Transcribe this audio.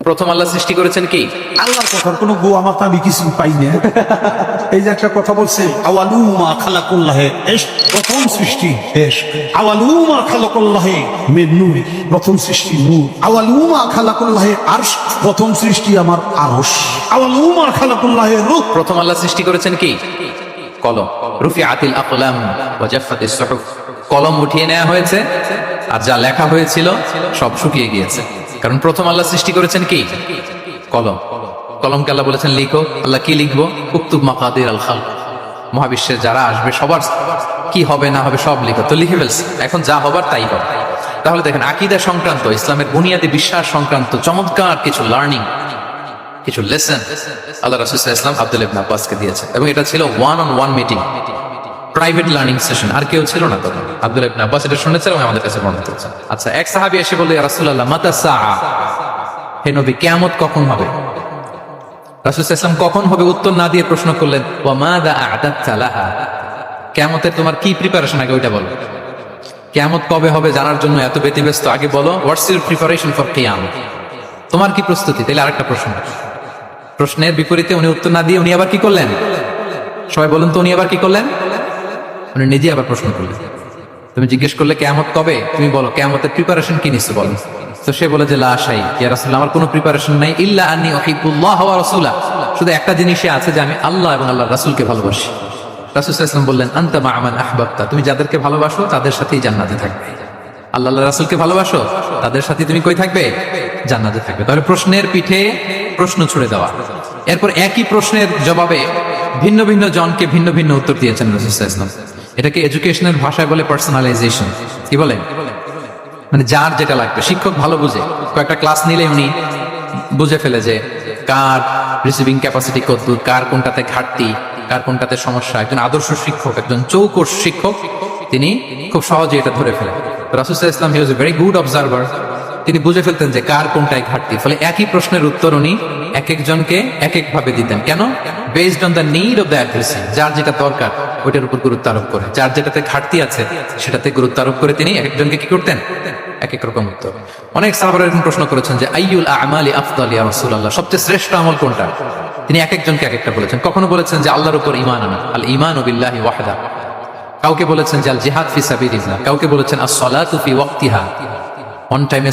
প্রথম আল্লাহ সৃষ্টি করেছেন কি? আল্লাহর কথার কোনো গো আমার তো আমি কিছু পাই না। এই যে একটা কথা বলছে, আওয়ালুমা খালাকুল্লাহে ইশক, প্রথম সৃষ্টি ইশক। আওয়ালুমা খালাকুল্লাহে মিন নূর, প্রথম সৃষ্টি নূর। আওয়ালুমা খালাকুল্লাহে আরশ, প্রথম সৃষ্টি আমার আরশ। আওয়ালুমা খালাকুল্লাহে রূহ, প্রথম আল্লাহ সৃষ্টি করেছেন কি? কলম। রুফিআতিল আকলাম ওয়া জাফফাতিস সুহুফ, কলম উঠিয়ে নেওয়া হয়েছে আর যা লেখা হয়েছিল সব শুকিয়ে গিয়েছে। কারণ প্রথম আল্লাহ সৃষ্টি করেছেন কি? কলম। কলমকে আল্লাহ বলেছেন লিখো। আল্লাহ কি লিখবো? উকতুব মাকাদির আল খালক, মহাবিশ্বের যারা আসবে সবার কি হবে না হবে সব লিখো। তো লিখে ফেলছে, এখন যা হবার তাই হবে। তাহলে দেখেন আকীদা সংক্রান্ত, ইসলামের বুনিয়াদী বিশ্বাস সংক্রান্ত চমৎকার কিছু লার্নিং, কিছু লেসন আল্লাহ রাসূল সাল্লাল্লাহু আলাইহি ওয়াসাল্লাম আব্দুল্লাহ ইবনে আব্বাসকে দিয়েছে, এবং এটা ছিল one on one meeting, private learning session. আর কেউ ছিল না তখন। আব্দুল্লাহ ইবনে আব্বাস এটা শুনেছেন এবং আমাদের কাছে বর্ণনা করেছেন। আচ্ছা, এক সাহাবী এসে বলল, ইয়া রাসূলুল্লাহ মাতা সাআ, হে নবী কিয়ামত কখন হবে? রাসূল সাল্লাল্লাহু আলাইহি ওয়াসাল্লাম কখন হবে উত্তর না দিয়ে প্রশ্ন করলেন, ওয়া মাযা আ'দাদতা লাহা, কিয়ামতের তোমার কি প্রিপারেশন, আগে ওইটা বলো। কিয়ামত কবে হবে জানার জন্য এত ব্যতিব্যস্ত, আগে বলো হোয়াটস ইউর প্রিপারেশন ফর কিয়ামত, তোমার কি প্রস্তুতি। তাহলে আরেকটা প্রশ্ন। প্রশ্নের বিপরীতে উনি উত্তর না দিয়ে উনি আবার কি করলেন? সবাই বলুন তো, উনি আবার কি করলেন? উনি নিজে আবার প্রশ্ন করলেন। তুমি জিজ্ঞেস করলে কিয়ামত কবে, তুমি বলো কিয়ামতের প্রিপারেশন কি নিছো বলো। তো সে বলে যে লা শাই, ইয়া রাসূলুল্লাহ আমার কোনো প্রিপারেশন নাই, ইল্লা আন্নী উহিব্বুল্লাহ ওয়া রাসূলা, শুধু একটা জিনিসই আছে যে আমি আল্লাহ এবং আল্লাহর রাসূলকে ভালোবাসি। রাসূল সাল্লাল্লাহু আলাইহি ওয়াসাল্লাম বললেন, আনতা মা মান আহবাবতা, তুমি যাদেরকে ভালোবাসো তাদের সাথেই জান্নাতে থাকবে। আল্লাহ আল্লাহর রাসূলকে ভালোবাসো, তাদের সাথে তুমি কই থাকবে? জান্নাতে থাকবে। তাহলে প্রশ্নের পিঠে প্রশ্ন ছুড়ে দেওয়া। এরপর একই প্রশ্নের জবাবে ভিন্ন ভিন্ন জনকে ভিন্ন ভিন্ন উত্তর দিয়েছেন রাসূল সাল্লাল্লাহু আলাইহি ওয়াসাল্লাম। এটাকে এডুকেশনের ভাষায় বলে পার্সোনালাইজেশন। কি বলে? মানে যার যেটা লাগবে। শিক্ষক ভালো বুঝে, কয়েকটা ক্লাস নিলে উনি বুঝে ফেলে যে কার রিসিভিং ক্যাপাসিটি কতদূর, কার কোনটাতে ঘাটতি, কার কোনটাতে সমস্যা। একজন আদর্শ শিক্ষক, একজন চৌকস শিক্ষক, তিনি খুব সহজে এটা ধরে ফেলেন। রাসূল সাল্লাল্লাহু আলাইহি ওয়াসাল্লাম হি ওয়াজ এ ভেরি গুড অবজারভার। তিনি বুঝে ফেলতেন যে কার কোনটায় ঘাটতি। ফলে একই প্রশ্নের উত্তর উনি এক একজনকে এক এক ভাবে দিতেন। কেন? Based on the need of the addressing, যার যেটা দরকার ওইটার উপর গুরুত্ব আরোপ করে, যার যেটাতে ঘাটতি আছে সেটাতে গুরুত্ব আরোপ করে তিনি এক একজনকে কি করতেন? এক এক রকম উত্তর। অনেক সাহাবারা এরকম প্রশ্ন করেছেন যে আইয়ুল আমালি আফদাল ইয়া রাসূলুল্লাহ, সবচেয়ে শ্রেষ্ঠ আমল কোনটা? তিনি এক একজনকে এক একটা বলেছেন। কখনো বলেছেন যে আল্লাহর উপর ঈমান আনা, আল ঈমানু বিল্লাহি ওয়াহদা। কাউকে বলেছেন যে আল জিহাদ ফি সাবিলিল্লাহ, কাউকে বলেছেন আস সালাতু ফি ওয়াক্তিহা, অন টাইমে